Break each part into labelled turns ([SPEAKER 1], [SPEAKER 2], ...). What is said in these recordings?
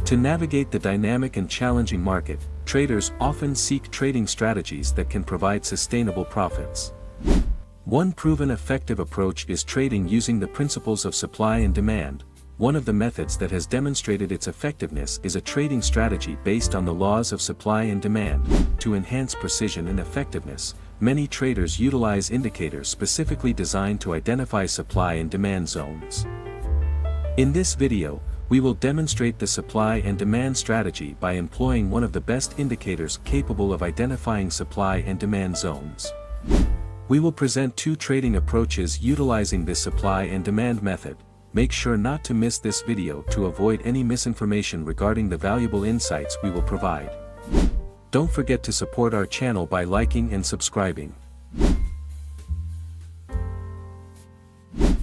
[SPEAKER 1] To navigate the dynamic and challenging market, traders often seek trading strategies that can provide sustainable profits. One proven effective approach is trading using the principles of supply and demand. One of the methods that has demonstrated its effectiveness is a trading strategy based on the laws of supply and demand. To enhance precision and effectiveness, many traders utilize indicators specifically designed to identify supply and demand zones. In this video, we will demonstrate the supply and demand strategy by employing one of the best indicators capable of identifying supply and demand zones. We will present two trading approaches utilizing this supply and demand method. Make sure not to miss this video to avoid any misinformation regarding the valuable insights we will provide. Don't forget to support our channel by liking and subscribing.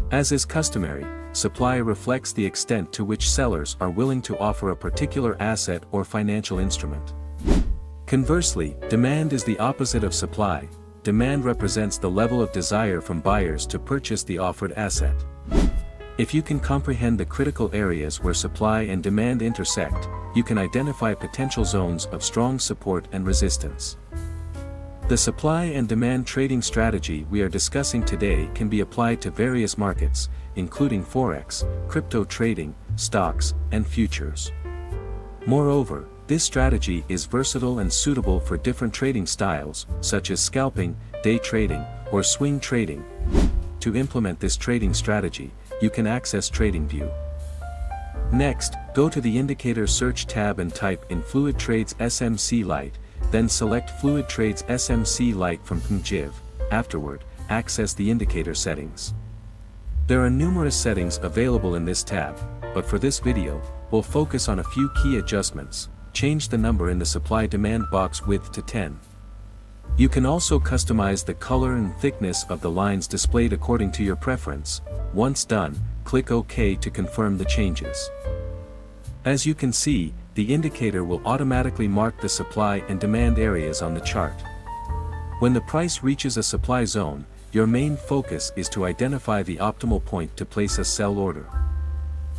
[SPEAKER 1] As is customary, supply reflects the extent to which sellers are willing to offer a particular asset or financial instrument. Conversely, demand is the opposite of supply. Demand represents the level of desire from buyers to purchase the offered asset. If you can comprehend the critical areas where supply and demand intersect, you can identify potential zones of strong support and resistance. The supply and demand trading strategy we are discussing today can be applied to various markets, including Forex, crypto trading, stocks, and futures. Moreover, this strategy is versatile and suitable for different trading styles, such as scalping, day trading, or swing trading. To implement this trading strategy, you can access TradingView. Next, go to the Indicator Search tab and type in fluidtrades SMC Lite, then select fluidtrades SMC Lite from PNGIV. Afterward, access the indicator settings. There are numerous settings available in this tab, but for this video, we'll focus on a few key adjustments. Change the number in the supply-demand box width to 10. You can also customize the color and thickness of the lines displayed according to your preference. Once done, click OK to confirm the changes. As you can see, the indicator will automatically mark the supply and demand areas on the chart. When the price reaches a supply zone, your main focus is to identify the optimal point to place a sell order.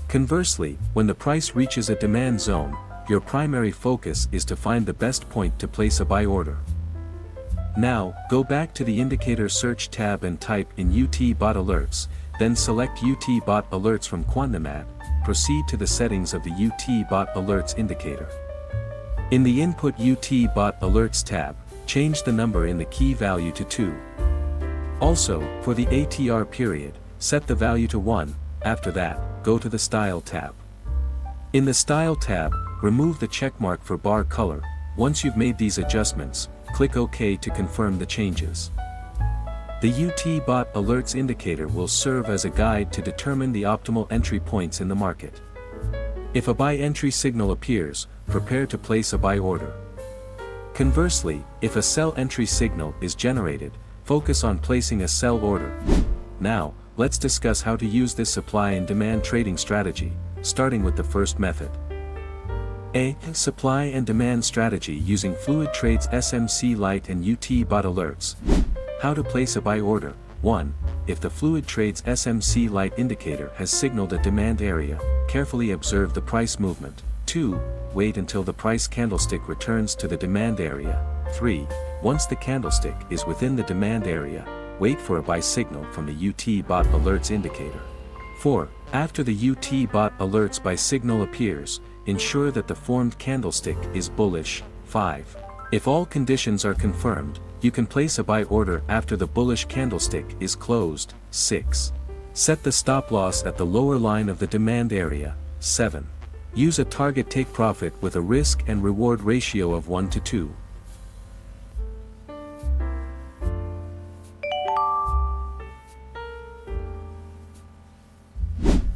[SPEAKER 1] Conversely, when the price reaches a demand zone, your primary focus is to find the best point to place a buy order. Now, go back to the Indicator Search tab and type in UT Bot Alerts, then select UT Bot Alerts from Quantimat. Proceed to the settings of the UT Bot Alerts indicator. In the Input UT Bot Alerts tab, change the number in the key value to 2. Also, for the ATR period, set the value to 1. After that, go to the Style tab. In the Style tab, remove the checkmark for bar color. Once you've made these adjustments, click OK to confirm the changes. The UT Bot Alerts indicator will serve as a guide to determine the optimal entry points in the market. If a buy entry signal appears, prepare to place a buy order. Conversely, if a sell entry signal is generated, focus on placing a sell order. Now, let's discuss how to use this supply and demand trading strategy, starting with the first method. A. Supply and demand strategy using fluidtrades SMC Lite and UT Bot Alerts. How to place a buy order. 1. If the fluidtrades SMC Lite indicator has signaled a demand area, carefully observe the price movement. 2. Wait until the price candlestick returns to the demand area. 3. Once the candlestick is within the demand area, wait for a buy signal from the UT Bot Alerts indicator. 4. After the UT Bot Alerts buy signal appears, ensure that the formed candlestick is bullish. 5. If all conditions are confirmed, you can place a buy order after the bullish candlestick is closed. 6. Set the stop loss at the lower line of the demand area. 7. Use a target take profit with a risk and reward ratio of 1 to 2.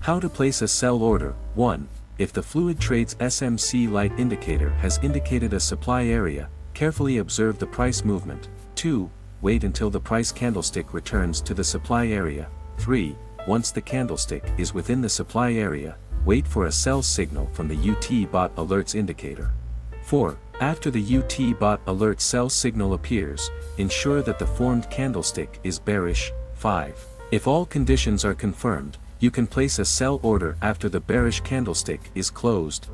[SPEAKER 1] How to place a sell order. 1. If the fluidtrades SMC Lite indicator has indicated a supply area, carefully observe the price movement. 2. Wait until the price candlestick returns to the supply area. 3. Once the candlestick is within the supply area, wait for a sell signal from the UT Bot Alerts indicator. 4. After the UT Bot Alert sell signal appears, ensure that the formed candlestick is bearish. 5. If all conditions are confirmed, you can place a sell order after the bearish candlestick is closed.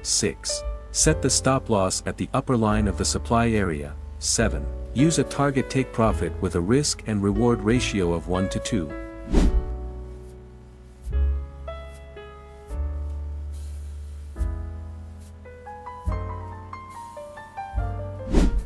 [SPEAKER 1] 6. Set the stop loss at the upper line of the supply area. 7. Use a target take profit with a risk and reward ratio of 1 to 2.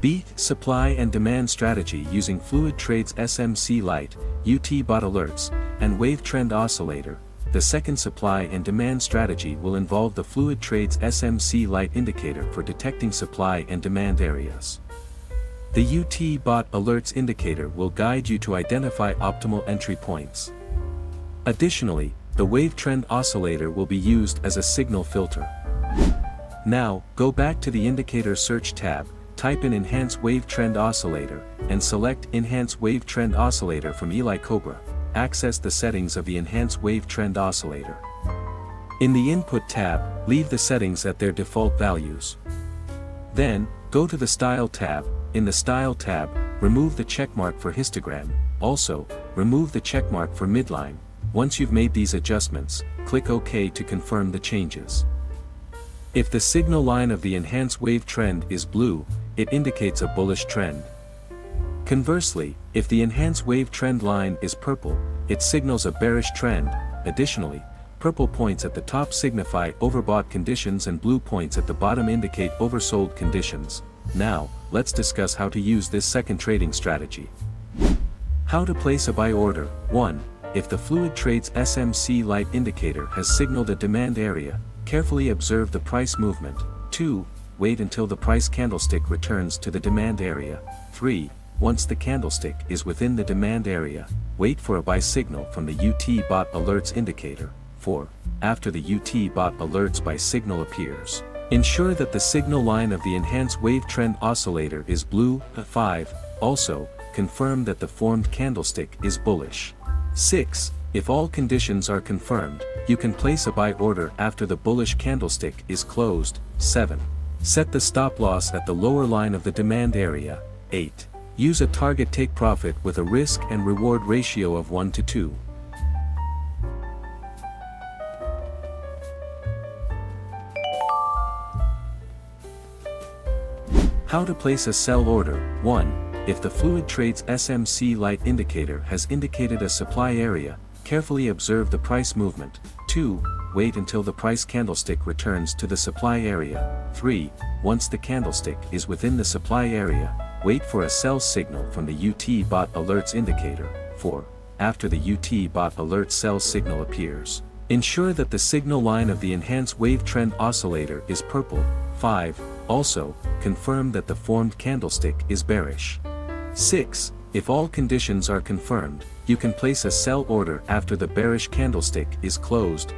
[SPEAKER 1] Beat supply and demand strategy using fluidtrades SMC Lite, UT bot alerts, and wavetrend oscillator. The second supply and demand strategy will involve the fluidtrades SMC Lite indicator for detecting supply and demand areas. The UT bot alerts indicator will guide you to identify optimal entry points. Additionally, the wavetrend oscillator will be used as a signal filter. Now, go back to the indicator search tab, type in Enhance Wavetrend Oscillator, and select Enhance Wavetrend Oscillator from Eli Cobra. Access the settings of the Enhance Wavetrend Oscillator. In the Input tab, leave the settings at their default values. Then, go to the Style tab. In the Style tab, remove the checkmark for histogram. Also, remove the checkmark for midline. Once you've made these adjustments, click OK to confirm the changes. If the signal line of the Enhance Wavetrend is blue, it indicates a bullish trend. Conversely, if the Enhance Wavetrend line is purple, it signals a bearish trend. Additionally, purple points at the top signify overbought conditions and blue points at the bottom indicate oversold conditions. Now, let's discuss how to use this second trading strategy. How to place a buy order. 1. If the fluidtrades SMC Lite indicator has signaled a demand area, carefully observe the price movement. 2. Wait until the price candlestick returns to the demand area. 3. Once the candlestick is within the demand area, wait for a buy signal from the UT bot alerts indicator. 4. After the UT bot alerts buy signal appears, ensure that the signal line of the Enhance Wavetrend Oscillator is blue. 5. Also, confirm that the formed candlestick is bullish. 6. If all conditions are confirmed, you can place a buy order after the bullish candlestick is closed. 7. Set the stop loss at the lower line of the demand area. 8. Use a target take profit with a risk and reward ratio of 1 to 2. How to place a sell order. 1. If the fluidtrades SMC Lite indicator has indicated a supply area, carefully observe the price movement. 2. Wait until the price candlestick returns to the supply area. 3. Once the candlestick is within the supply area, wait for a sell signal from the UT bot alerts indicator. 4. After the UT bot alert sell signal appears, ensure that the signal line of the Enhance Wavetrend Oscillator is purple. 5. Also, confirm that the formed candlestick is bearish. 6. If all conditions are confirmed, you can place a sell order after the bearish candlestick is closed.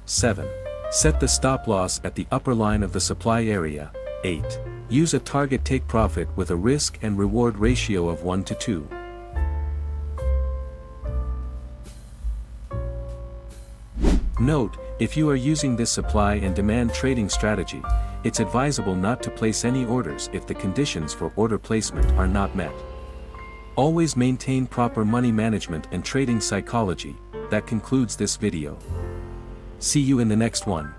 [SPEAKER 1] 7. Set the stop loss at the upper line of the supply area. 8. Use a target take profit with a risk and reward ratio of 1 to 2. Note, if you are using this supply and demand trading strategy, it's advisable not to place any orders if the conditions for order placement are not met. Always maintain proper money management and trading psychology. That concludes this video. See you in the next one.